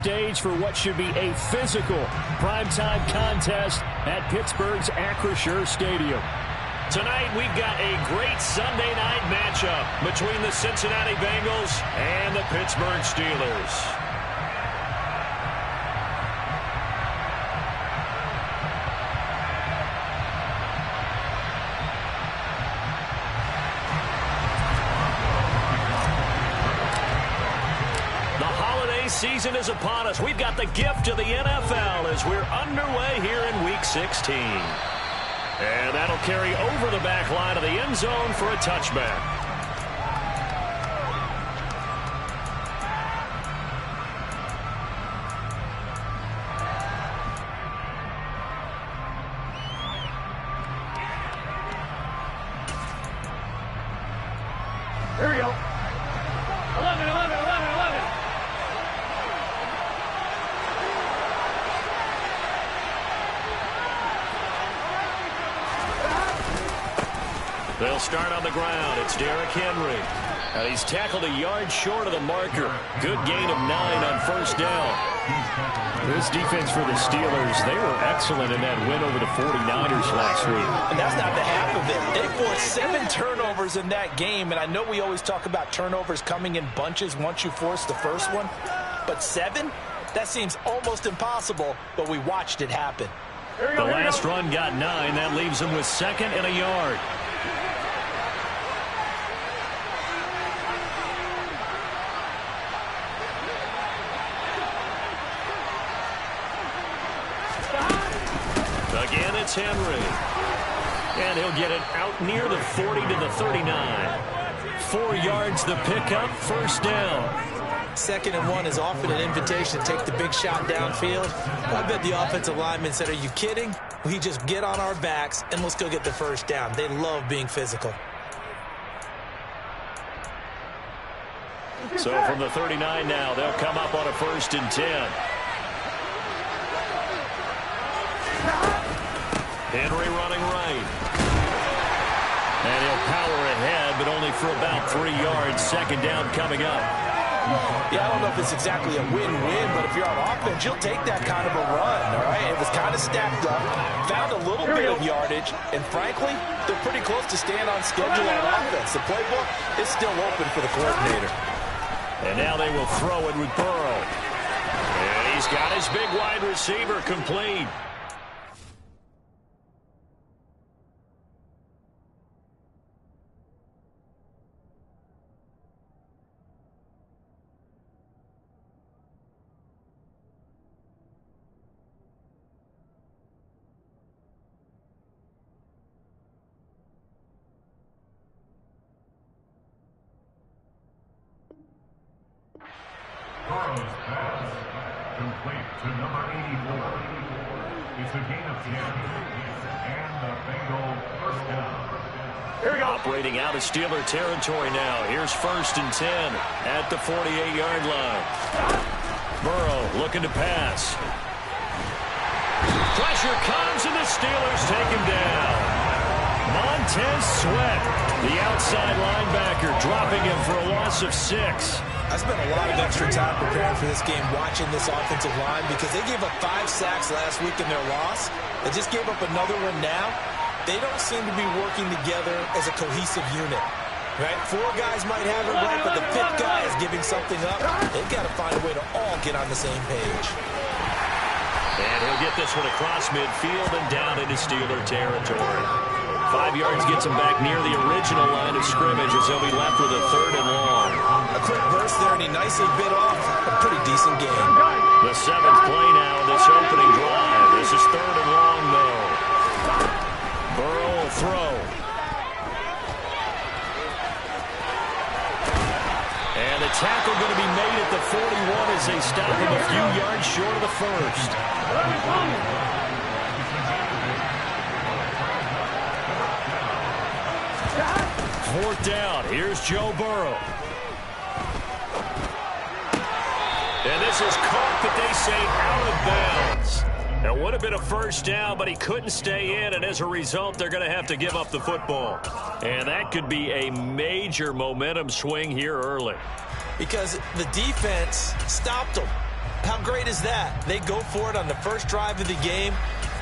Stage for what should be a physical primetime contest at Pittsburgh's Acrisure Stadium. Tonight, we've got a great Sunday night matchup between the Cincinnati Bengals and the Pittsburgh Steelers. Season is upon us. We've got the gift of the NFL as we're underway here in Week 16. And that'll carry over the back line of the end zone for a touchback. Here we go. 11, 11, 11, 11. They'll start on the ground. It's Derrick Henry. And he's tackled a yard short of the marker. Good gain of 9 on first down. This defense for the Steelers, they were excellent in that win over the 49ers last week. And that's not the half of it. They forced 7 turnovers in that game. And I know we always talk about turnovers coming in bunches once you force the first one. But 7? That seems almost impossible, but we watched it happen. The last run got 9. That leaves them with 2nd and a yard. Again, it's Henry. And he'll get it out near the 40 to the 39. 4 yards the pickup, first down. 2nd and 1 is often an invitation to take the big shot downfield. I bet the offensive lineman said, are you kidding? We just get on our backs and let's go get the first down. They love being physical. So from the 39 now, they'll come up on a 1st and 10. Henry running right. And he'll power ahead, but only for about 3 yards. 2nd down coming up. Yeah, I don't know if it's exactly a win-win, but if you're on offense, you'll take that kind of a run, all right? It was kind of stacked up, found a little bit of yardage, and frankly, they're pretty close to staying on schedule on offense. The playbook is still open for the coordinator. And now they will throw it with Burrow. And he's got his big wide receiver complete. Burrow's pass complete to number 84. It's a gain of 10 and the Bengal first down. Here we go. Operating out of Steeler territory now. Here's 1st and 10 at the 48-yard line. Burrow looking to pass. Pressure comes and the Steelers take him down. Montez Sweat, the outside linebacker, dropping him for a loss of 6. I spent a lot of extra time preparing for this game, watching this offensive line, because they gave up 5 sacks last week in their loss. They just gave up another one now. They don't seem to be working together as a cohesive unit. Right? 4 guys might have it right, but the 5th guy is giving something up. They've got to find a way to all get on the same page. And he'll get this one across midfield and down into Steeler territory. 5 yards gets him back near the original line of scrimmage as they'll be left with a 3rd and long. A quick burst there, and he nicely bit off a pretty decent game. The 7th play now in this opening drive. This is 3rd and long, though. Burrow will throw. And the tackle going to be made at the 41 as they stop him a few yards short of the 1st. 4th down. Here's Joe Burrow. And this is caught, but they say out of bounds. It would have been a first down, but he couldn't stay in, and as a result, they're going to have to give up the football. And that could be a major momentum swing here early. Because the defense stopped them. How great is that? They go for it on the first drive of the game.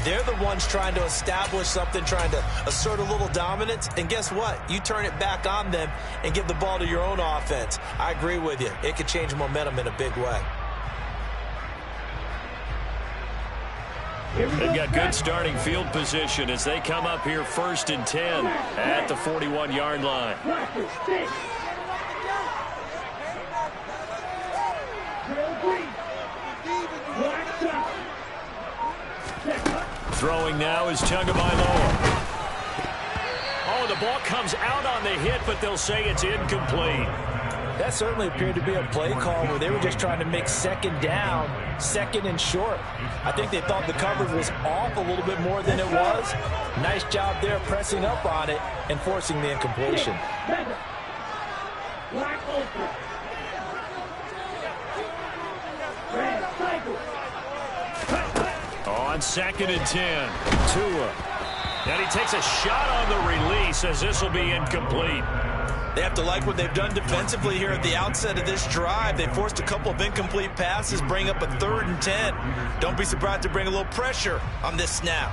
They're the ones trying to establish something, trying to assert a little dominance. And guess what? You turn it back on them and give the ball to your own offense. I agree with you. It could change momentum in a big way. They've got good starting field position as they come up here 1st and 10 at the 41-yard line. Throwing now is Tagovailoa. Oh, the ball comes out on the hit, but they'll say it's incomplete. That certainly appeared to be a play call where they were just trying to make second down, second and short. I think they thought the coverage was off a little bit more than it was. Nice job there pressing up on it and forcing the incompletion. On 2nd and 10, Tua. And he takes a shot on the release as this will be incomplete. They have to like what they've done defensively here at the outset of this drive. They forced a couple of incomplete passes, bring up a 3rd and 10. Don't be surprised to bring a little pressure on this snap.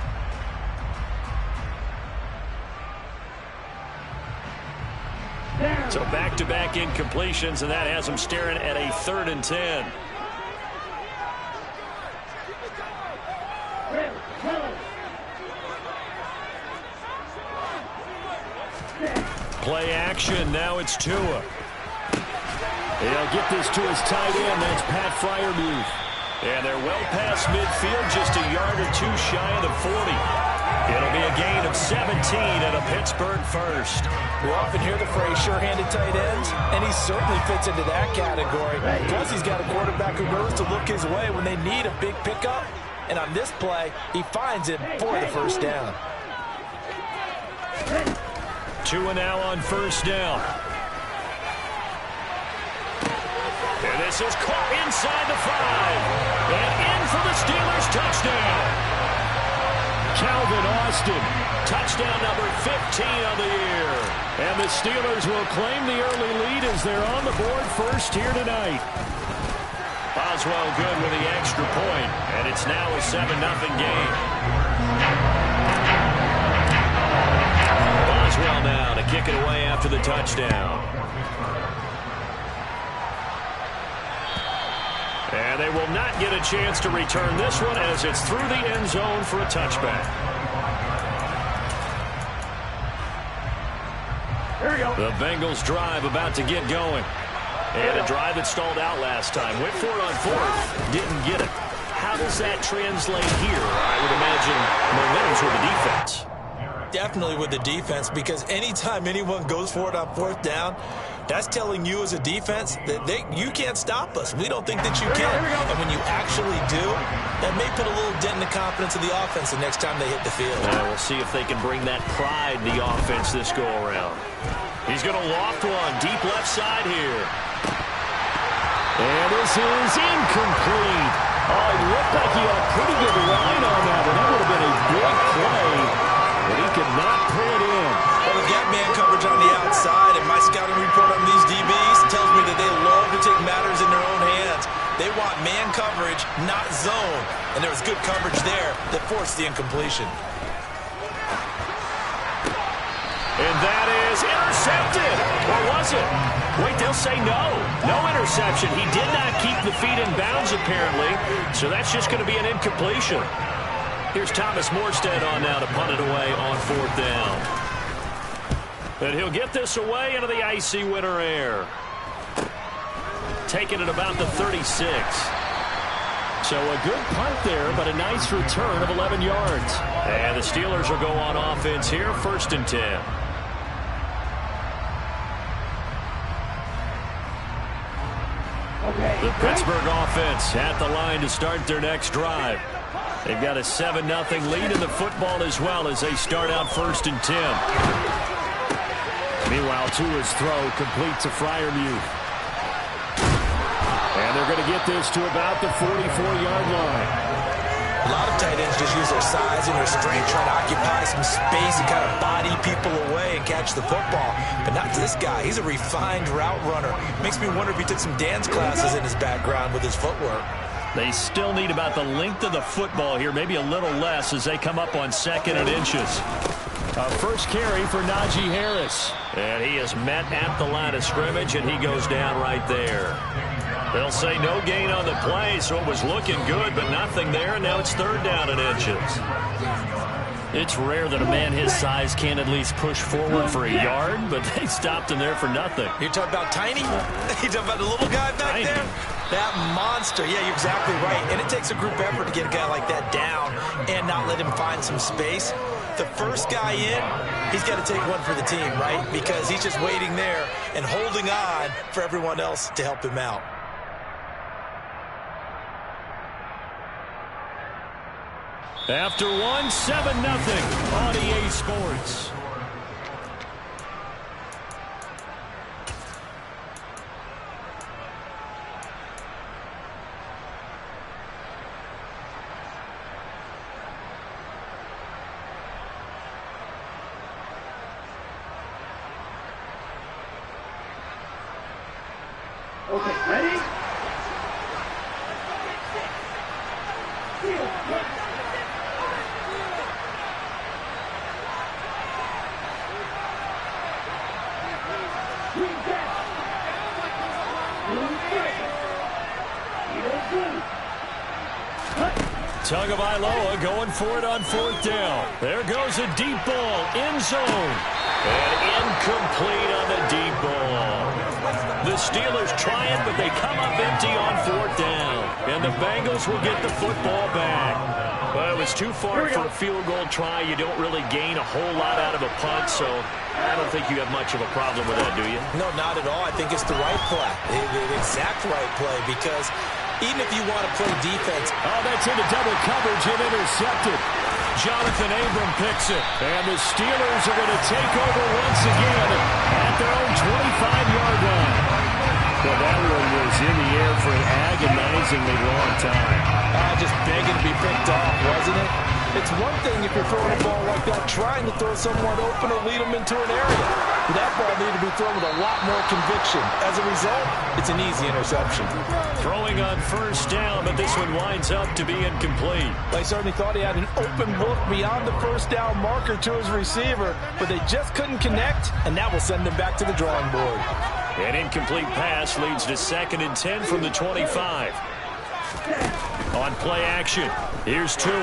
So back-to-back incompletions, and that has them staring at a 3rd and 10. Play action. Now it's Tua. He'll get this to his tight end. That's Pat Freiermuth. And they're well past midfield, just a yard or two shy of the 40. It'll be a gain of 17 and a Pittsburgh first. We often hear the phrase sure-handed tight ends, and he certainly fits into that category. Plus, he's got a quarterback who knows to look his way when they need a big pickup. And on this play, he finds it for the first down. Tua now on 1st down. And this is caught inside the 5. And in for the Steelers touchdown. Calvin Austin, touchdown number 15 on the year. And the Steelers will claim the early lead as they're on the board first here tonight. Boswell good with the extra point, and it's now a 7-0 game. Boswell now to kick it away after the touchdown. And they will not get a chance to return this one as it's through the end zone for a touchback. Here we go. The Bengals drive about to get going. And a drive that stalled out last time. Went for it on 4th. Didn't get it. How does that translate here? I would imagine momentum's with the defense. Definitely with the defense, because anytime anyone goes for it on 4th down, that's telling you as a defense that you can't stop us. We don't think that you can. And when you actually do, that may put a little dent in the confidence of the offense the next time they hit the field. We'll see if they can bring that pride to the offense this go-around. He's going to loft one deep left side here. And this is incomplete. Oh, it looked like he had a pretty good line on that, but that would have been a big play. But he could not put it in. Well, they've got man coverage on the outside, and my scouting report on these DBs tells me that they love to take matters in their own hands. They want man coverage, not zone. And there was good coverage there that forced the incompletion. And that is intercepted. Or was it? Wait, they'll say no. No interception. He did not keep the feet in bounds, apparently. So that's just going to be an incompletion. Here's Thomas Morstead on now to punt it away on 4th down. And he'll get this away into the icy winter air. Taking it about the 36. So a good punt there, but a nice return of 11 yards. And the Steelers will go on offense here, 1st and 10. The Pittsburgh offense at the line to start their next drive. They've got a 7-0 lead in the football as well as they start out 1st and 10. Meanwhile, Tua's throw complete to Freiermuth. And they're going to get this to about the 44-yard line. A lot of tight ends just use their size and their strength, trying to occupy some space and kind of body people away and catch the football. But not this guy. He's a refined route runner. Makes me wonder if he took some dance classes in his background with his footwork. They still need about the length of the football here, maybe a little less as they come up on 2nd and inches. First carry for Najee Harris. And he is met at the line of scrimmage, and he goes down right there. They'll say no gain on the play, so it was looking good, but nothing there, and now it's 3rd down and inches. It's rare that a man his size can't at least push forward for a yard, but they stopped him there for nothing. You're talking about tiny? You're talking about the little guy back there? That monster. Yeah, you're exactly right. And it takes a group effort to get a guy like that down and not let him find some space. The first guy in, he's got to take one for the team, right? Because he's just waiting there and holding on for everyone else to help him out. After 1, 7-0 on EA Sports. Okay, ready? Tagovailoa going for it on 4th down. There goes a deep ball, end zone. And incomplete on the deep ball. The Steelers try it, but they come up empty on 4th down. And the Bengals will get the football back. Well, it was too far for a field goal try. You don't really gain a whole lot out of a punt, so I don't think you have much of a problem with that, do you? No, not at all. I think it's the right play, the exact right play, because even if you want to play defense. Oh, that's into double coverage and intercepted. Jonathan Abram picks it. And the Steelers are going to take over once again at their own 25-yard line. Well, that one was in the air for an agonizingly long time. Just begging to be picked off, wasn't it? It's one thing if you're throwing a ball like that, trying to throw someone open or lead them into an area. That ball needed to be thrown with a lot more conviction. As a result, it's an easy interception. Throwing on 1st down, but this one winds up to be incomplete. They certainly thought he had an open look beyond the 1st down marker to his receiver, but they just couldn't connect, and that will send them back to the drawing board. An incomplete pass leads to 2nd and 10 from the 25. On play action, here's Tua.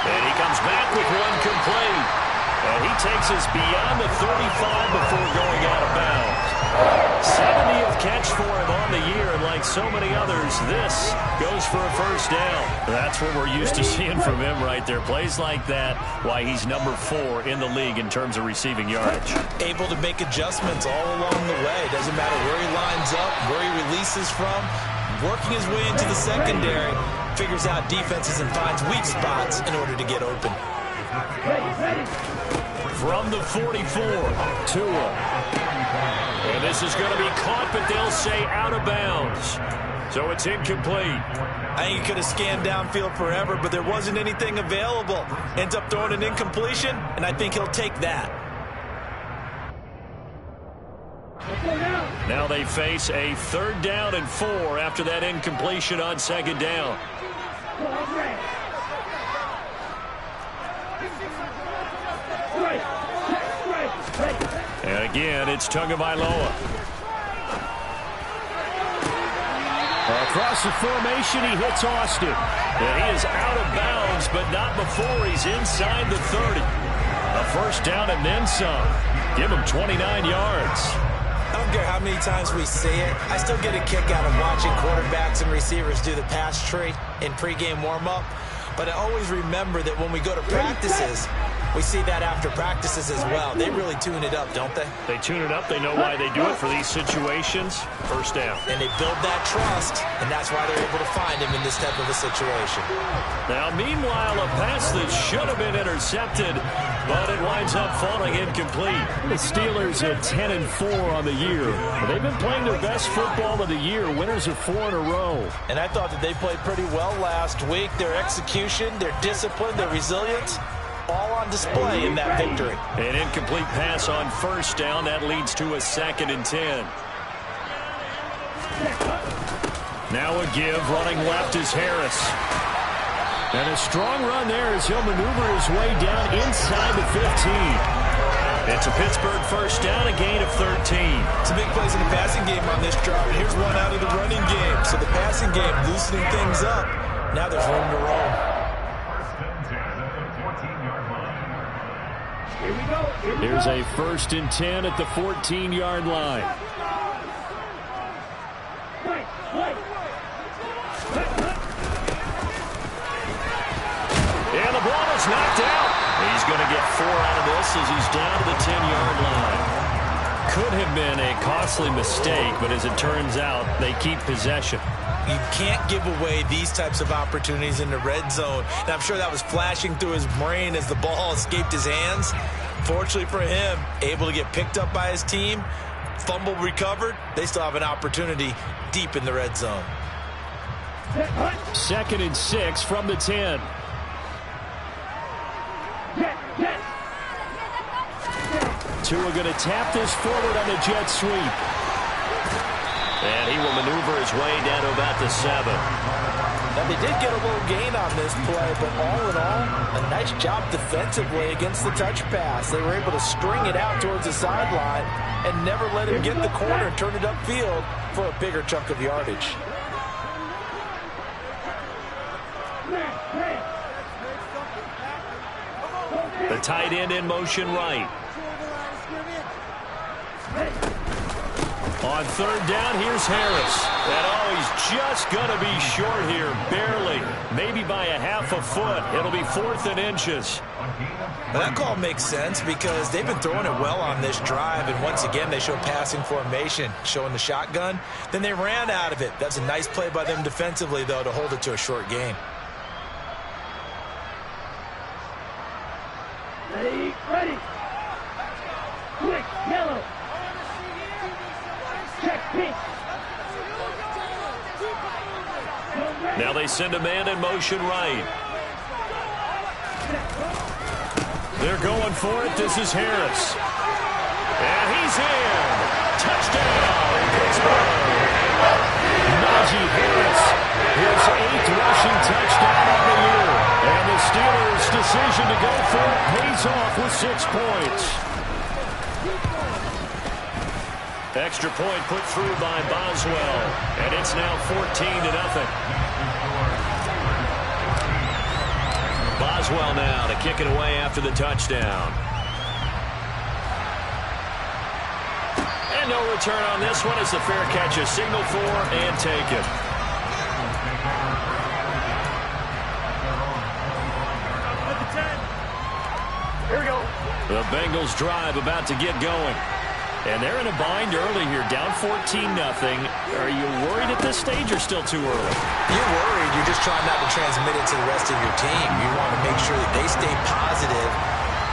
And he comes back with one complete. And he takes us beyond the 35 before going out of bounds. 70th catch for him on the year, and like so many others, this goes for a 1st down. That's what we're used to seeing from him right there. Plays like that, why he's number 4 in the league in terms of receiving yardage. Able to make adjustments all along the way. Doesn't matter where he lines up, where he releases from. Working his way into the secondary, figures out defenses and finds weak spots in order to get open. From the 44, Tua. And this is going to be caught, but they'll say out of bounds. So it's incomplete. I think he could have scanned downfield forever, but there wasn't anything available. Ends up throwing an incompletion, and I think he'll take that. Now they face a 3rd down and 4 after that incompletion on 2nd down. And again, it's Tagovailoa. Across the formation, he hits Austin. And he is out of bounds, but not before he's inside the 30. A 1st down and then some. Give him 29 yards. I don't care how many times we see it. I still get a kick out of watching quarterbacks and receivers do the pass tree in pregame warm-up. But I always remember that when we go to practices, we see that after practices as well. They really tune it up, don't they? They tune it up. They know why they do it for these situations. 1st down. And they build that trust, and that's why they're able to find him in this type of a situation. Now, meanwhile, a pass that should have been intercepted, but it winds up falling incomplete. The Steelers at 10-4 on the year. They've been playing their best football of the year. Winners of 4 in a row. And I thought that they played pretty well last week. Their execution, their discipline, their resilience, all on display in that victory. An incomplete pass on 1st down. That leads to a 2nd and 10. Now a give. Running left is Harris. And a strong run there as he'll maneuver his way down inside the 15. It's a Pittsburgh first down, a gain of 13. Some big plays in the passing game on this drive. And here's one out of the running game. So the passing game loosening things up. Now there's room to roam. Here we go. Here's a 1st and 10 at the 14-yard line. And the ball is knocked out. He's going to get 4 out of this as he's down to the 10-yard line. Could have been a costly mistake, but as it turns out, they keep possession. You can't give away these types of opportunities in the red zone. And I'm sure that was flashing through his brain as the ball escaped his hands. Fortunately for him, able to get picked up by his team, fumble recovered. They still have an opportunity deep in the red zone. 2nd and 6 from the 10. Tua going to tap this forward on the jet sweep. And he will maneuver his way down to about the 7. Now, they did get a little gain on this play, but all in all, a nice job defensively against the touch pass. They were able to string it out towards the sideline and never let him get in the corner and turn it upfield for a bigger chunk of yardage. The tight end in motion right. On 3rd down, here's Harris. And he's just going to be short here, barely. Maybe by a half a foot. It'll be 4th and inches. Well, that call makes sense because they've been throwing it well on this drive, and once again they show passing formation, showing the shotgun. Then they ran out of it. That's a nice play by them defensively, though, to hold it to a short gain. Ready. Quick, yellow. Check, pink. Now they send a man in motion right. They're going for it. This is Harris. And he's in. Touchdown, Pittsburgh. Najee Harris, his 8th rushing touchdown of the year. And the Steelers' decision to go for it pays off with 6 points. Extra point put through by Boswell. And it's now 14-0. Boswell now to kick it away after the touchdown. And no return on this one as the fair catch is signaled for and taken. Here we go. The Bengals drive about to get going. And they're in a bind early here, down 14-0. Are you worried at this stage or still too early? You're worried. You're just trying not to transmit it to the rest of your team. You want to make sure that they stay positive.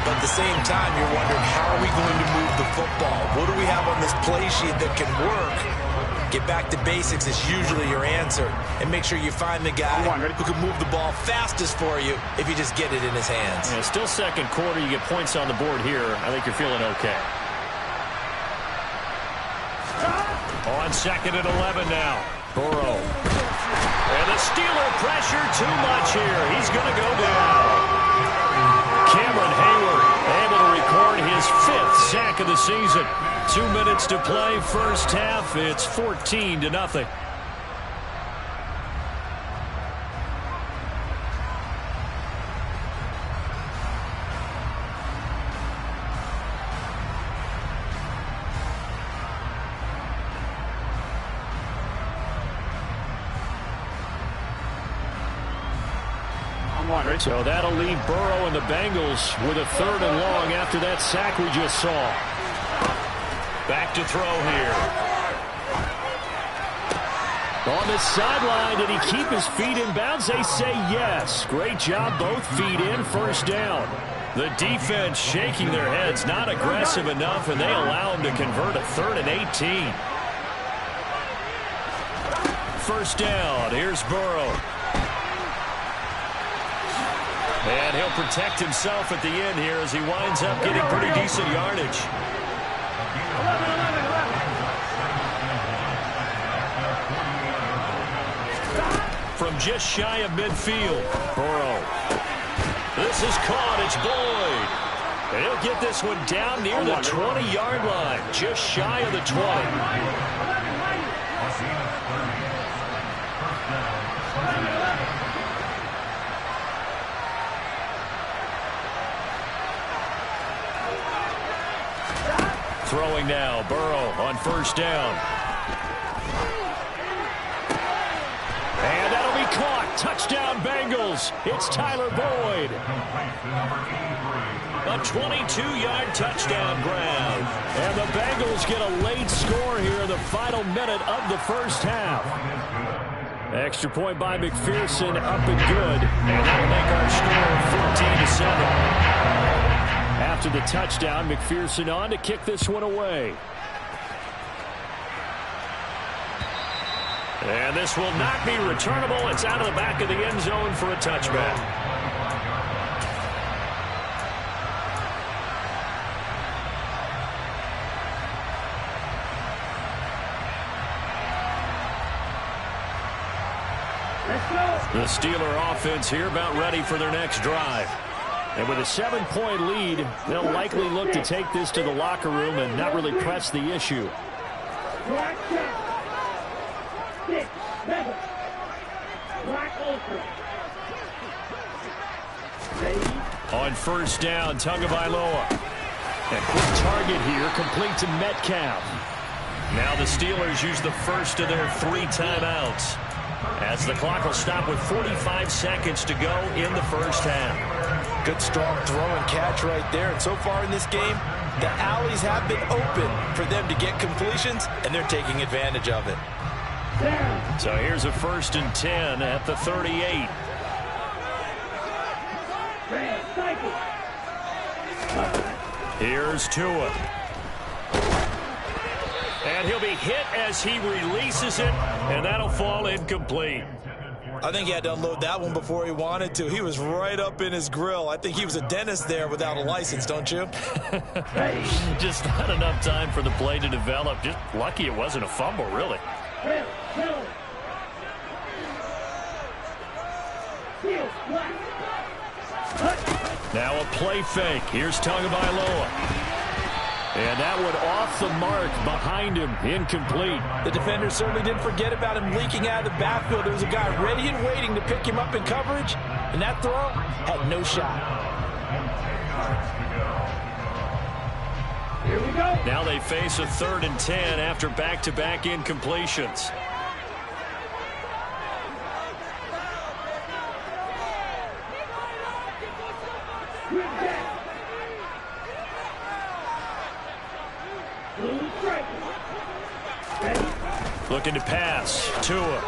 But at the same time, you're wondering, how are we going to move the football? What do we have on this play sheet that can work? Get back to basics is usually your answer. And make sure you find the guy who can move the ball fastest for you if you just get it in his hands. Yeah, still 2nd quarter. You get points on the board here. I think you're feeling okay. On 2nd and 11 now. Burrow. And the Steeler pressure too much here. He's going to go down. Cameron Hayward able to record his 5th sack of the season. 2 minutes to play, first half. It's 14-0. So that'll leave Burrow and the Bengals with a 3rd and long after that sack we just saw. Back to throw here. On the sideline, did he keep his feet in bounds? They say yes. Great job, both feet in, first down. The defense shaking their heads, not aggressive enough, and they allow him to convert a 3rd and 18. First down, here's Burrow. And he'll protect himself at the end here as he winds up getting pretty decent yardage. from just shy of midfield. Burrow. This is caught. It's Boyd. And he'll get this one down near the 20-yard line, just shy of the 20. Throwing now, Burrow on first down. And that'll be caught. Touchdown, Bengals. It's Tyler Boyd. A 22-yard touchdown grab. And the Bengals get a late score here in the final minute of the first half. Extra point by McPherson, up and good. And that'll make our score 14-7. After the touchdown, McPherson on to kick this one away. And this will not be returnable. It's out of the back of the end zone for a touchback. The Steeler offense here about ready for their next drive. And with a 7-point lead, they'll likely look to take this to the locker room and not really press the issue. On first down, Tagovailoa. A quick target here, complete to Metcalf. Now the Steelers use the first of their 3 timeouts, as the clock will stop with 45 seconds to go in the first half. Good strong throw and catch right there. And so far in this game, the alleys have been open for them to get completions, and they're taking advantage of it. So here's a 1st and 10 at the 38. Here's Tua. And he'll be hit as he releases it, and that'll fall incomplete. I think he had to unload that one before he wanted to. He was right up in his grill. I think he was a dentist there without a license, don't you? Just not enough time for the play to develop. Just lucky it wasn't a fumble, really. Now a play fake. Here's Tagovailoa. And that one off the mark behind him, incomplete. The defender certainly didn't forget about him leaking out of the backfield. There was a guy ready and waiting to pick him up in coverage, and that throw had no shot. Here we go. Now they face a 3rd and 10 after back-to-back incompletions. Looking to pass. Tua.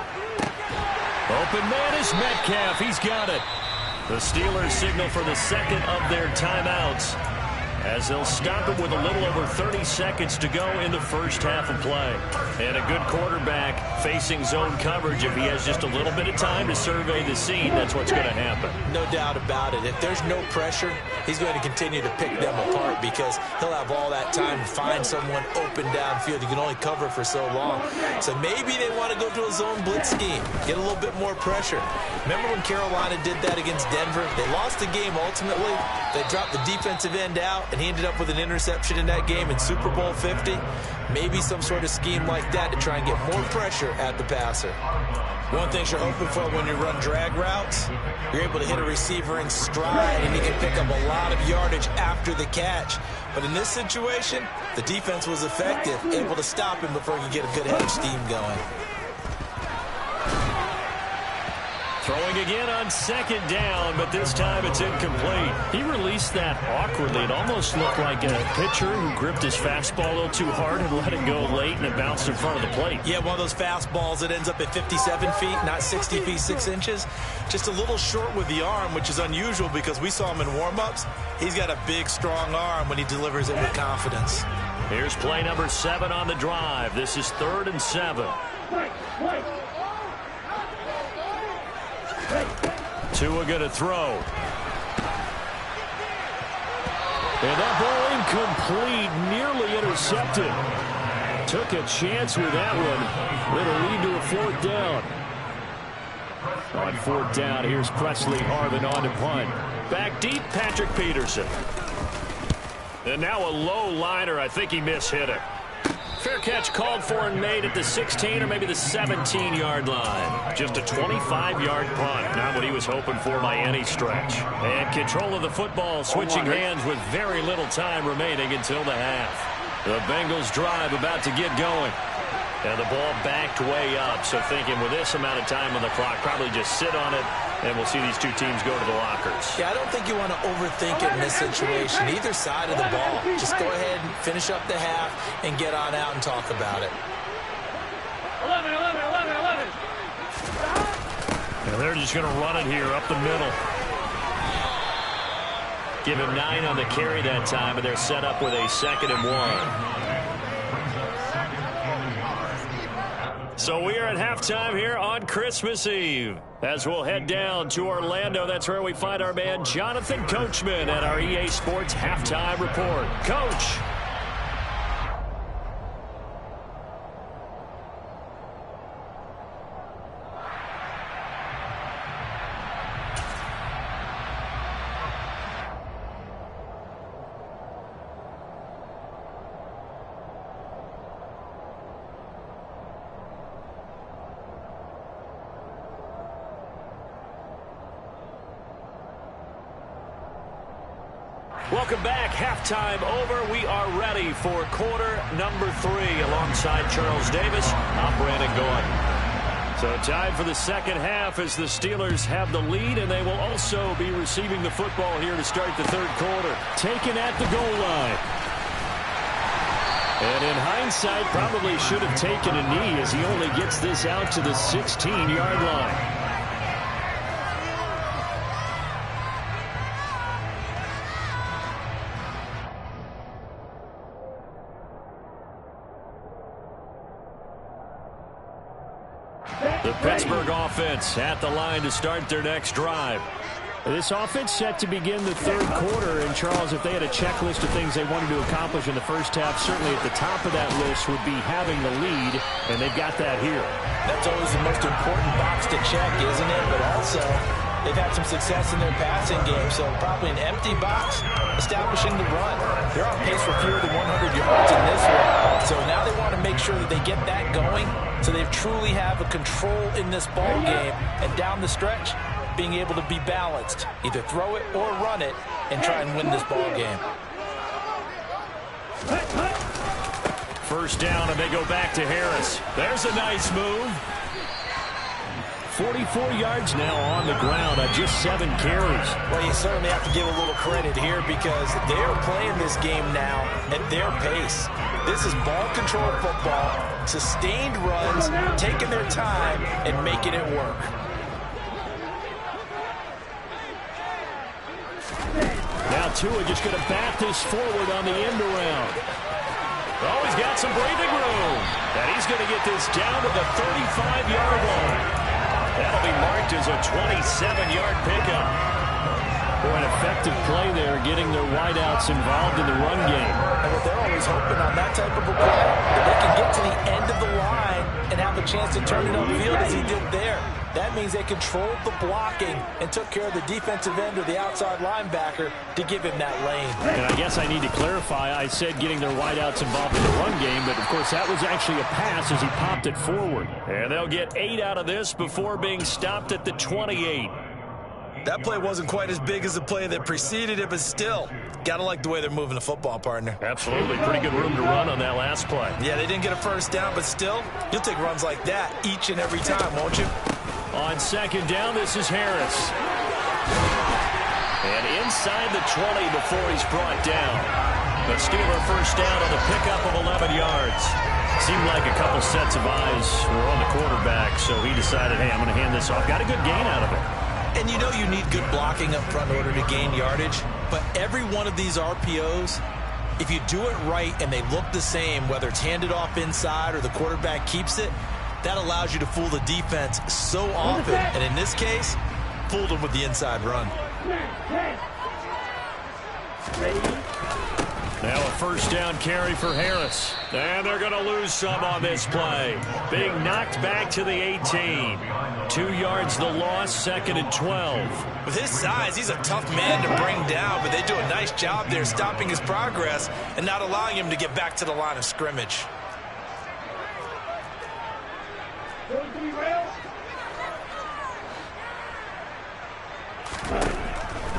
Open man is Metcalf. He's got it. The Steelers signal for the 2nd of their timeouts, as they'll stop it with a little over 30 seconds to go in the first half of play. And a good quarterback facing zone coverage. If he has just a little bit of time to survey the scene, that's what's going to happen. No doubt about it. If there's no pressure, he's going to continue to pick them apart, because he'll have all that time to find someone open downfield. You can only cover for so long. So maybe they want to go to a zone blitz scheme, get a little bit more pressure. Remember when Carolina did that against Denver? They lost the game ultimately. They dropped the defensive end out, and he ended up with an interception in that game in Super Bowl 50. Maybe some sort of scheme like that to try and get more pressure at the passer. One thing you're hoping for when you run drag routes, you're able to hit a receiver in stride, and he can pick up a lot of yardage after the catch. But in this situation, the defense was effective, able to stop him before he could get a good head of steam going. Throwing again on 2nd down, but this time it's incomplete. He released that awkwardly. It almost looked like a pitcher who gripped his fastball a little too hard and let it go late, and it bounced in front of the plate. Yeah, one of those fastballs that ends up at 57 feet, not 60 feet, 6 inches. Just a little short with the arm, which is unusual because we saw him in warm-ups. He's got a big, strong arm when he delivers it with confidence. Here's play number 7 on the drive. This is 3rd and 7. Tua going to throw. And that ball incomplete, nearly intercepted. Took a chance with that one. It'll lead to a 4th down. On fourth down, here's Presley Harvin on to punt. Back deep, Patrick Peterson. And now a low liner. I think he mishit it. Fair catch called for and made at the 16 or maybe the 17-yard line. Just a 25-yard punt. Not what he was hoping for by any stretch. And control of the football switching hands with very little time remaining until the half. The Bengals drive about to get going. And the ball backed way up. So thinking with this amount of time on the clock, probably just sit on it, and we'll see these two teams go to the lockers. Yeah, I don't think you want to overthink it in this situation. Either side of the ball. Just go ahead and finish up the half and get on out and talk about it. 11. And they're just going to run it here up the middle. Give him 9 on the carry that time, and they're set up with a 2nd and 1. So we are at halftime here on Christmas Eve. As we'll head down to Orlando, that's where we find our man Jonathan Coachman at our EA Sports Halftime Report. Coach. Welcome back. Halftime over. We are ready for quarter number 3 alongside Charles Davis. I'm Brandon Gaudin. So time for the second half as the Steelers have the lead, and they will also be receiving the football here to start the third quarter. Taken at the goal line. And in hindsight, probably should have taken a knee as he only gets this out to the 16-yard line. The Pittsburgh offense at the line to start their next drive. This offense set to begin the third quarter, and Charles, if they had a checklist of things they wanted to accomplish in the first half, certainly at the top of that list would be having the lead, and they've got that here. That's always the most important box to check, isn't it? But also, they've had some success in their passing game, so probably an empty box establishing the run. They're on pace for fewer than 100 yards in this one, so now they want to make sure that they get that going so they truly have a control in this ball game, and down the stretch, being able to be balanced, either throw it or run it, and try and win this ball game. First down, and they go back to Harris. There's a nice move. 44 yards now on the ground on just 7 carries. Well, you certainly have to give a little credit here because they're playing this game now at their pace. This is ball control football, sustained runs, taking their time, and making it work. Now Tua just going to bat this forward on the end around. Oh, he's got some breathing room. And he's going to get this down to the 35-yard line. That'll be marked as a 27-yard pickup. Boy, an effective play there, getting their wideouts involved in the run game. And what they're always hoping on that type of a play, that they can get to the end of the line and have a chance to turn it upfield as he did there. That means they controlled the blocking and took care of the defensive end or the outside linebacker to give him that lane. And I guess I need to clarify, I said getting their wideouts involved in the run game, but of course that was actually a pass as he popped it forward. And they'll get 8 out of this before being stopped at the 28. That play wasn't quite as big as the play that preceded it, but still, gotta like the way they're moving the football, partner. Absolutely. Pretty good room to run on that last play. Yeah, they didn't get a first down, but still, you'll take runs like that each and every time, won't you? On second down, this is Harris. And inside the 20 before he's brought down. The Steeler first down on the pickup of 11 yards. Seemed like a couple sets of eyes were on the quarterback, so he decided, hey, I'm going to hand this off. Got a good gain out of it. And you know you need good blocking up front in order to gain yardage, but every one of these RPOs, if you do it right and they look the same, whether it's handed off inside or the quarterback keeps it, that allows you to fool the defense so often. And in this case, fooled them with the inside run. Now a first down carry for Harris. And they're going to lose some on this play. Being knocked back to the 18. 2 yards the loss, 2nd and 12. With his size, he's a tough man to bring down, but they do a nice job there stopping his progress and not allowing him to get back to the line of scrimmage.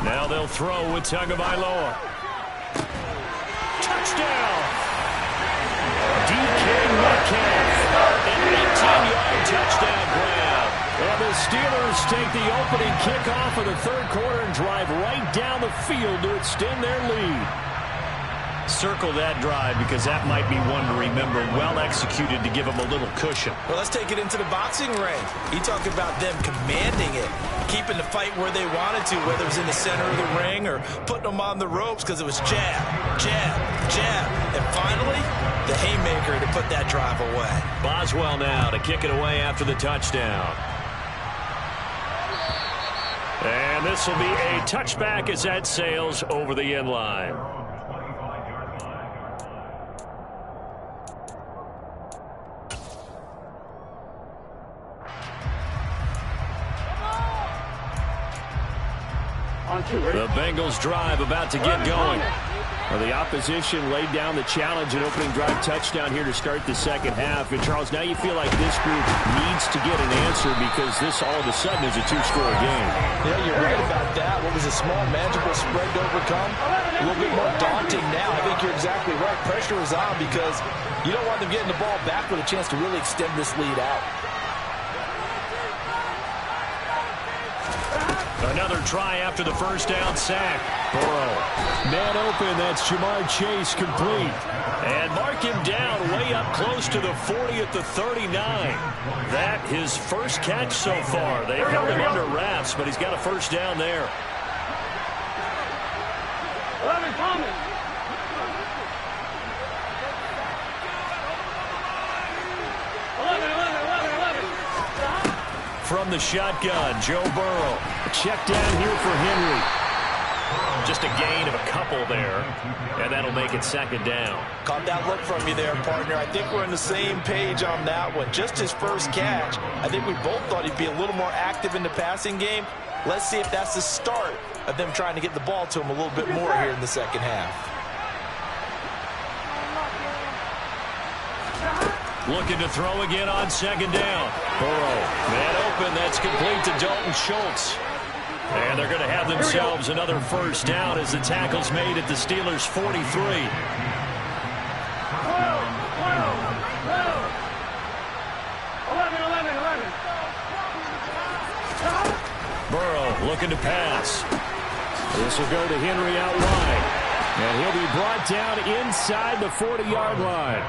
Now they'll throw with Tagovailoa. Touchdown! DK Metcalf, an 18-yard touchdown grab. And the Steelers take the opening kickoff of the third quarter and drive right down the field to extend their lead. Circle that drive because that might be one to remember. Well executed to give them a little cushion. Well, let's take it into the boxing ring. You talk about them commanding it, keeping the fight where they wanted to, whether it was in the center of the ring or putting them on the ropes because it was jab, jab, jab. And finally, the haymaker to put that drive away. Boswell now to kick it away after the touchdown. And this will be a touchback as that sails over the end line. The Bengals drive about to get going. Well, the opposition laid down the challenge and opening drive touchdown here to start the second half. And, Charles, now you feel like this group needs to get an answer because this all of a sudden is a two-score game. Yeah, you're right about that. What was a small, manageable spread to overcome? A little bit more daunting now. I think you're exactly right. Pressure is on because you don't want them getting the ball back with a chance to really extend this lead out. Another try after the first down sack. Burrow. Man open, that's Jamar Chase complete. And mark him down way up close to the 40 at the 39. That his first catch so far. They held him under wraps, but he's got a first down there. 11 coming. From the shotgun, Joe Burrow. Check down here for Henry. Just a gain of a couple there, and that'll make it second down. Caught that look from you there, partner. I think we're on the same page on that one. Just his first catch. I think we both thought he'd be a little more active in the passing game. Let's see if that's the start of them trying to get the ball to him a little bit more here in the second half. Looking to throw again on second down. Burrow, man open, that's complete to Dalton Schultz. And they're going to have themselves another first down as the tackle's made at the Steelers' 43. 12. Burrow looking to pass. This will go to Henry out wide. And he'll be brought down inside the 40-yard line.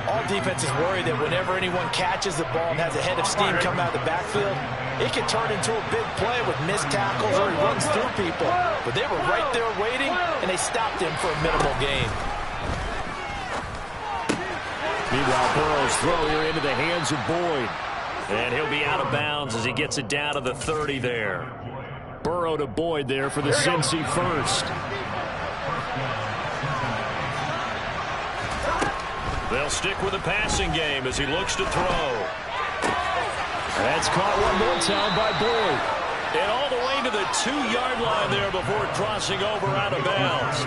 All defenses worry that whenever anyone catches the ball and has a head of steam come out of the backfield, it can turn into a big play with missed tackles or he runs through people. But they were right there waiting, and they stopped him for a minimal gain. Meanwhile, Burrow's throw here into the hands of Boyd. And he'll be out of bounds as he gets it down to the 30 there. Burrow to Boyd there for the Cincy first. They'll stick with the passing game as he looks to throw. That's caught one more time by Boyd. And all the way to the 2-yard line there before crossing over out of bounds.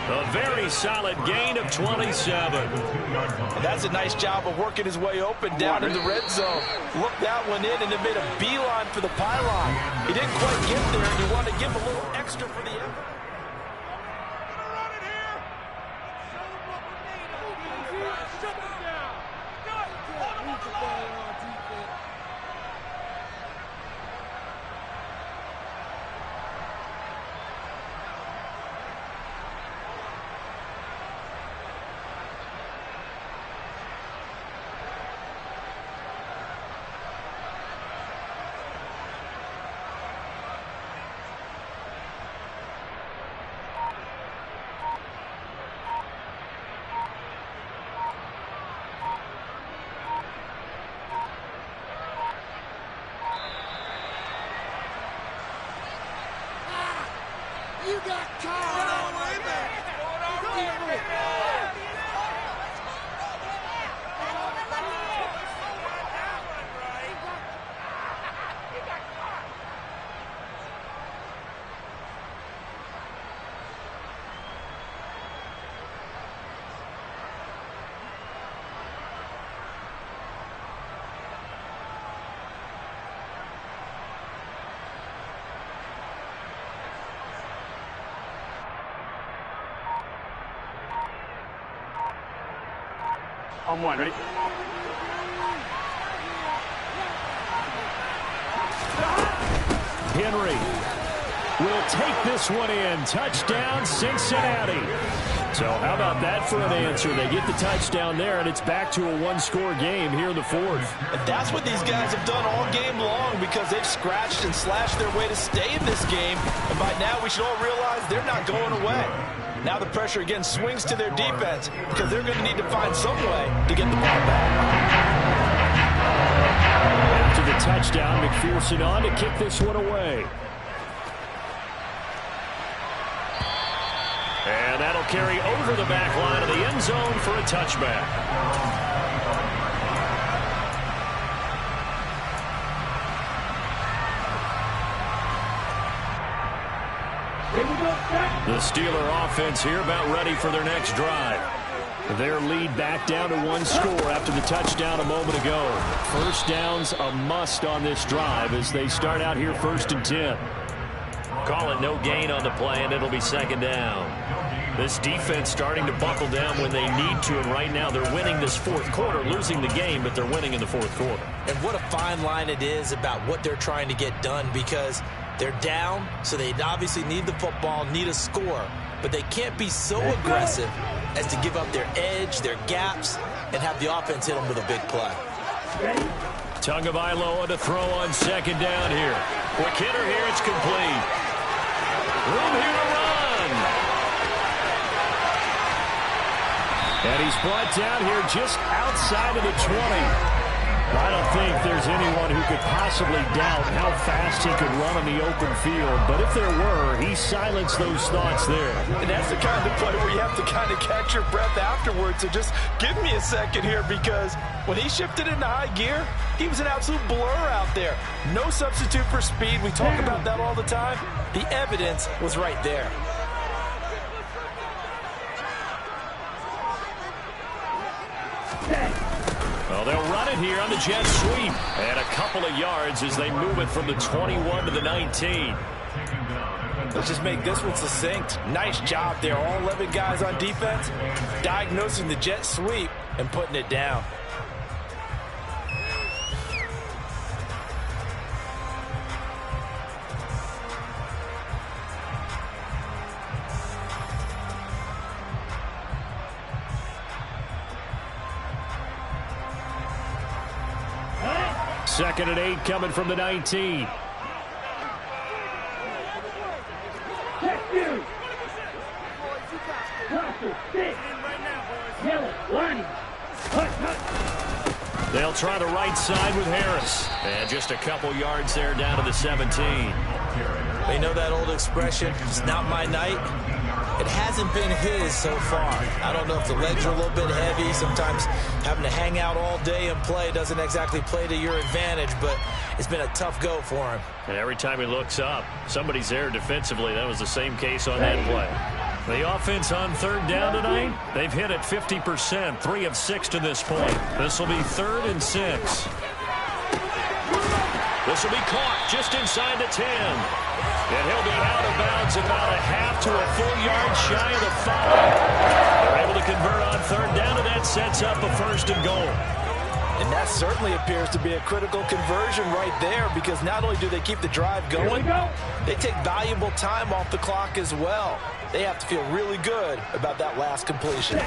A very solid gain of 27. And that's a nice job of working his way open down in the red zone. Looked that one in and then made a beeline for the pylon. He didn't quite get there, and you want to give a little extra for the effort. You got caught on way back. On one, ready? Henry will take this one in. Touchdown, Cincinnati. So how about that for an answer? They get the touchdown there, and it's back to a one-score game here in the fourth. And that's what these guys have done all game long because they've scratched and slashed their way to stay in this game. And by now, we should all realize they're not going away. Now the pressure again swings to their defense because they're going to need to find some way to get the ball back. After the touchdown, McPherson on to kick this one away. And that'll carry over the back line of the end zone for a touchback. The Steeler offense here about ready for their next drive. Their lead back down to one score after the touchdown a moment ago. First down's a must on this drive as they start out here 1st and 10. Call it no gain on the play, and it'll be 2nd down. This defense starting to buckle down when they need to, and right now they're winning this fourth quarter, losing the game, but they're winning in the fourth quarter. And what a fine line it is about what they're trying to get done because they're down, so they obviously need the football, need a score, but they can't be so aggressive as to give up their edge, their gaps, and have the offense hit them with a big play. Tagovailoa to throw on 2nd down here. Quick hitter here, it's complete. Room here to run. And he's brought down here just outside of the 20. I don't think there's anyone who could possibly doubt how fast he could run on the open field. But if there were, he silenced those thoughts there. And that's the kind of play where you have to kind of catch your breath afterwards. So just give me a second here because when he shifted into high gear, he was an absolute blur out there. No substitute for speed. We talk about that all the time. The evidence was right there. Well, they'll run it here on the jet sweep. And a couple of yards as they move it from the 21 to the 19. Let's just make this one succinct. Nice job there. All 11 guys on defense diagnosing the jet sweep and putting it down. Second and 8 coming from the 19. They'll try the right side with Harris. And just a couple yards there down to the 17. You know that old expression, it's not my night? It hasn't been his so far. I don't know if the legs are a little bit heavy. Sometimes having to hang out all day and play doesn't exactly play to your advantage, but it's been a tough go for him. And every time he looks up, somebody's there defensively. That was the same case on that play. The offense on 3rd down tonight, they've hit it 50%, 3 of 6 to this point. This will be 3rd and 6. This will be caught just inside the 10. And he'll be out of bounds about a half to a full yard shy of the 5. They're able to convert on 3rd down, and that sets up a 1st and goal. And that certainly appears to be a critical conversion right there because not only do they keep the drive going, they take valuable time off the clock as well. They have to feel really good about that last completion.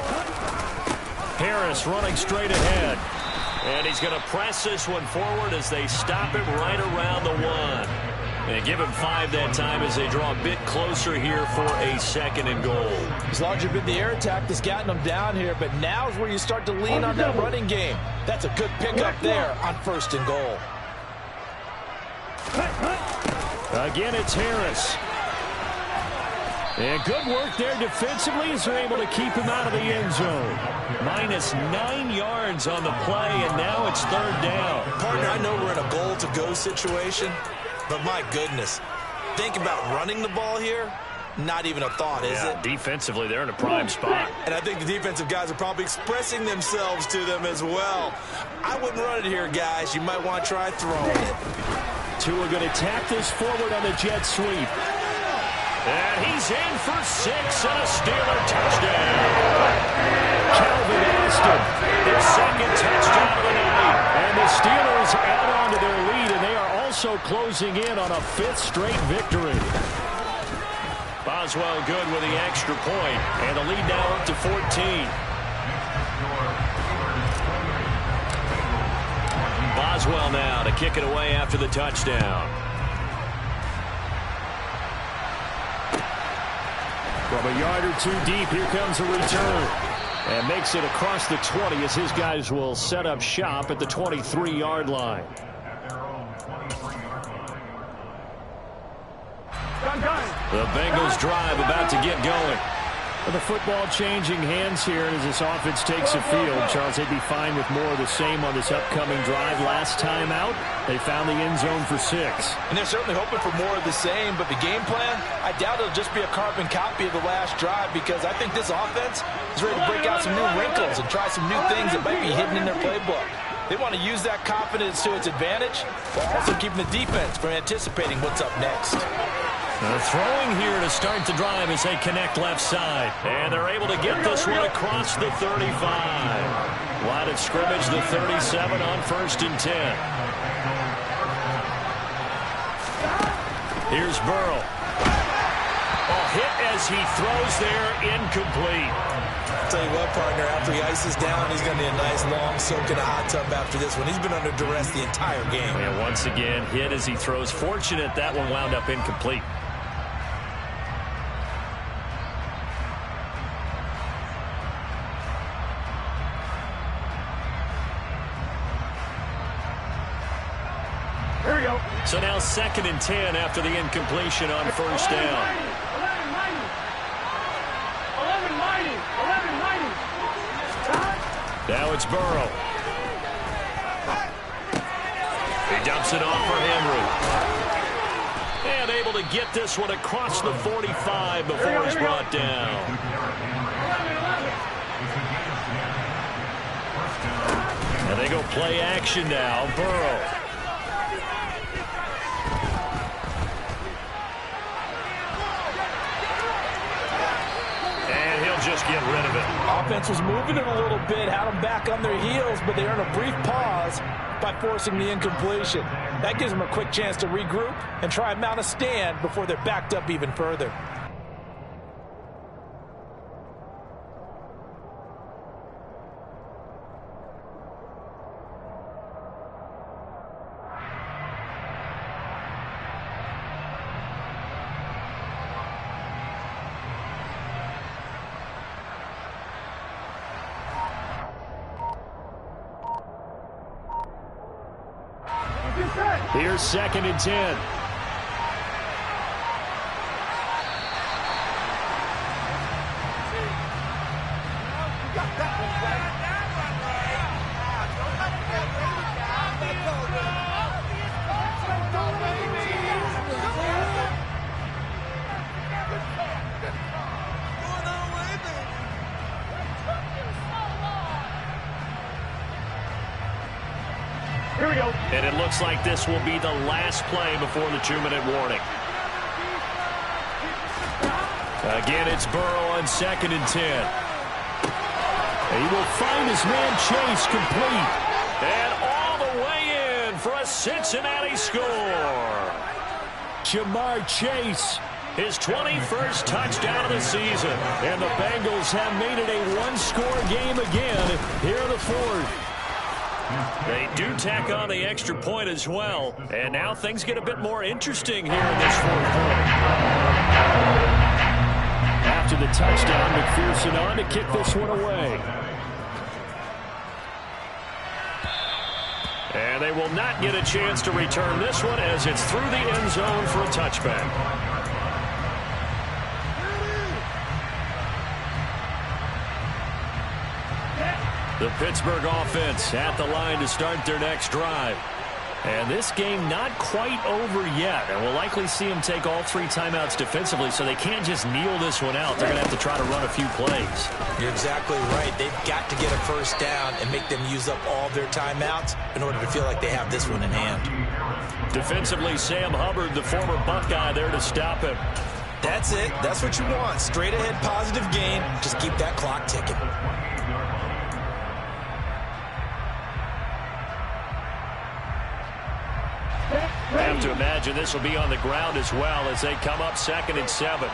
Harris running straight ahead. And he's going to press this one forward as they stop him right around the 1. And give him 5 that time as they draw a bit closer here for a 2nd and goal. It's largely been the air attack that's gotten them down here, but now is where you start to lean on that running game. That's a good pickup there on 1st and goal. Again, it's Harris. And good work there defensively as they're able to keep him out of the end zone. -9 yards on the play, and now it's 3rd down. Partner, I know we're in a goal-to-go situation, but my goodness, think about running the ball here. Not even a thought, is it? Defensively, they're in a prime spot. And I think the defensive guys are probably expressing themselves to them as well. I wouldn't run it here, guys. You might want to try throwing it. Tua going to tap this forward on the jet sweep. And he's in for 6 and a Steeler touchdown. Calvin Austin, His second touchdown of the night. and the Steelers add on to their lead, and they are also closing in on a 5th straight victory. Boswell good with the extra point, and the lead now up to 14. Boswell now to kick it away after the touchdown. From a yard or two deep, here comes a return. And makes it across the 20 as his guys will set up shop at the 23-yard line. The Bengals drive about to get going. With the football changing hands here as this offense takes the field, Charles, they'd be fine with more of the same on this upcoming drive. Last time out, they found the end zone for 6. And they're certainly hoping for more of the same, but the game plan, I doubt it'll just be a carbon copy of the last drive, because I think this offense is ready to break out some new wrinkles and try some new things that might be hidden in their playbook. They want to use that confidence to its advantage, while also keeping the defense from anticipating what's up next. Throwing here to start the drive as they connect left side. And they're able to get this one across the 35. Line of scrimmage, the 37 on 1st and 10. Here's Burrow. Hit as he throws there, incomplete. I'll tell you what, partner, after he ices down, he's going to need a nice long soak in a hot tub after this one. He's been under duress the entire game. And once again, hit as he throws. Fortunate that one wound up incomplete. Here we go. So now 2nd and 10 after the incompletion on 1st down. 11-90. Now it's Burrow. He dumps it off for Henry. And able to get this one across the 45 before he's brought down. And they go play action now. Burrow. Just get rid of it. Offense was moving it a little bit, had them back on their heels, but they earned a brief pause by forcing the incompletion. That gives them a quick chance to regroup and try and mount a stand before they're backed up even further. Here's 2nd and 10. Here we go. And it looks like this will be the last play before the 2-minute warning. Again, it's Burrow on 2nd and 10. He will find his man Chase complete. And all the way in for a Cincinnati score. Jamar Chase. His 21st touchdown of the season. And the Bengals have made it a one-score game again here in the 4th. They do tack on the extra point as well. And now things get a bit more interesting here in this 4th quarter. After the touchdown, McPherson on to kick this one away. And they will not get a chance to return this one as it's through the end zone for a touchback. The Pittsburgh offense at the line to start their next drive. And this game not quite over yet. And we'll likely see them take all 3 timeouts defensively, so they can't just kneel this one out. They're going to have to try to run a few plays. You're exactly right. They've got to get a first down and make them use up all their timeouts in order to feel like they have this one in hand. Defensively, Sam Hubbard, the former Buckeye, there to stop him. That's it. That's what you want. Straight ahead positive gain. Just keep that clock ticking. I have to imagine this will be on the ground as well as they come up 2nd and 7.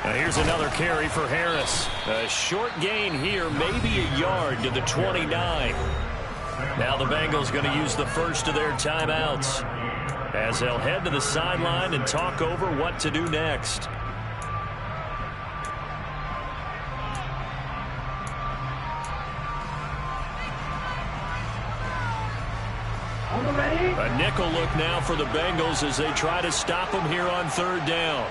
Now here's another carry for Harris. A short gain here, maybe a yard to the 29. Now the Bengals going to use the first of their timeouts as they'll head to the sideline and talk over what to do next. A nickel look now for the Bengals as they try to stop them here on 3rd down.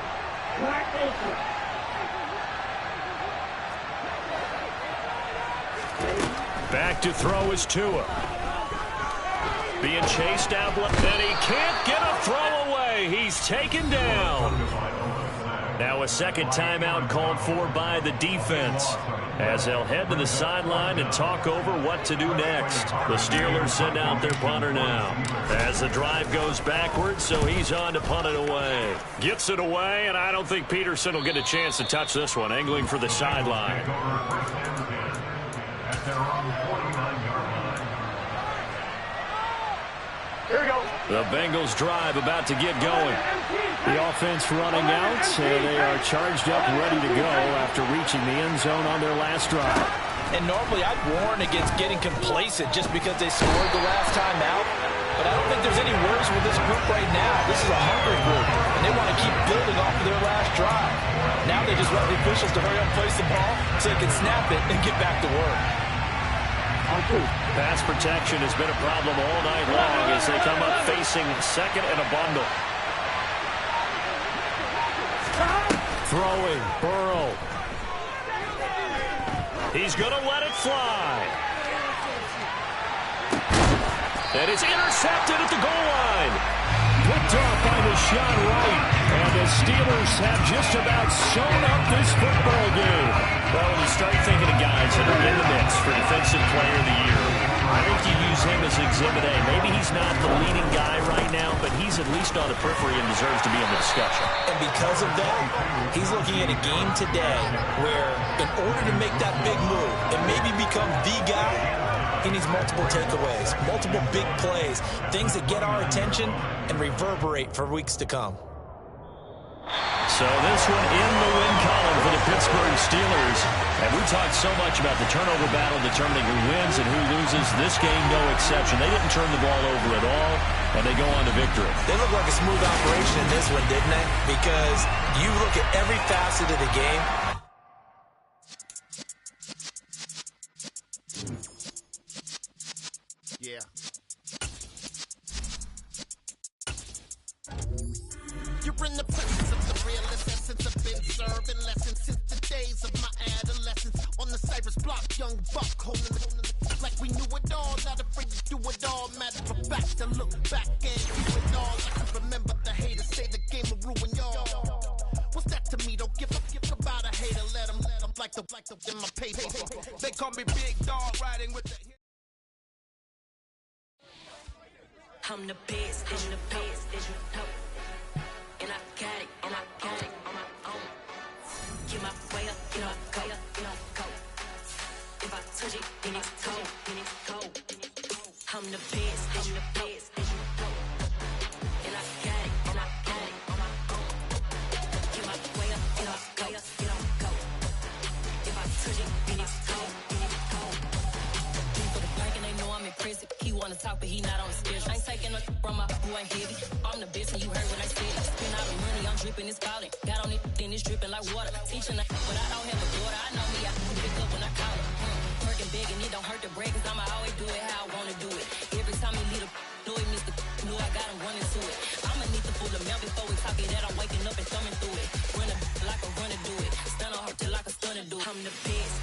Back to throw is Tua. Being chased out, and he can't get a throw away. He's taken down. Now a second timeout called for by the defense as they'll head to the sideline and talk over what to do next. The Steelers send out their punter now as the drive goes backwards, so he's on to punt it away. Gets it away, and I don't think Peterson will get a chance to touch this one, angling for the sideline. The Bengals drive about to get going. The offense running out, and they are charged up, ready to go after reaching the end zone on their last drive. And normally I'd warn against getting complacent just because they scored the last time out. But I don't think there's any worries with this group right now. This is a hungry group, and they want to keep building off of their last drive. Now they just want the officials to hurry up and place the ball so they can snap it and get back to work. Pass protection has been a problem all night long as they come up facing 2nd and a bundle. Throwing, Burrow. He's going to let it fly. And it's intercepted at the goal line. Picked off by Deshaun Wright. And the Steelers have just about sewn up this football game. Well, when you start thinking of guys that are in the mix for Defensive Player of the Year, I think you use him as Exhibit A. Maybe he's not the leading guy right now, but he's at least on the periphery and deserves to be in the discussion. And because of that, he's looking at a game today where in order to make that big move and maybe become the guy, he needs multiple takeaways, multiple big plays, things that get our attention and reverberate for weeks to come. So this one in the win column for the Pittsburgh Steelers. And we talked so much about the turnover battle determining who wins and who loses. This game, no exception. They didn't turn the ball over at all, and they go on to victory. They look like a smooth operation in this one, didn't they? Because you look at every facet of the game. Yeah. You're in the presence of the realest essence. I've been serving lessons since the days of my adolescence. On the Cypress block, young buck holding it like we knew it all. Not afraid to do it all. Matter of fact, to look back and do it all. I can remember the haters say the game will ruin y'all. What's that to me? Don't give about a hater. Let them like the in my paper. They call me Big Dog riding with the. I'm the best, I'm the best, as you know. And I got it on my own. Get my way up, you know, go. If I touch it, then it's cold. I'm the best, as you know. And I got it on my own. Get my way up, you know, go. If I touch it, then it's cold. For the park and they know I'm impressive. He wanna talk, but he not on the schedule. I ain't taking no from my who ain't heavy. I'm the best, and you heard what I said. Spend all the money, I'm dripping, it's falling. Got on it, then it's dripping like water. Teaching but I don't have a daughter. I know me, I can pick up when I call her. Working big, and it don't hurt to break, cause I'ma always do it how I wanna do it. Every time he lead a know it means the know I got him running to it. I'ma need to pull the mail before we talk it that I'm waking up and thumbing through it. Run like a runner do it. Stun on her till like a stunner do it. I'm the best,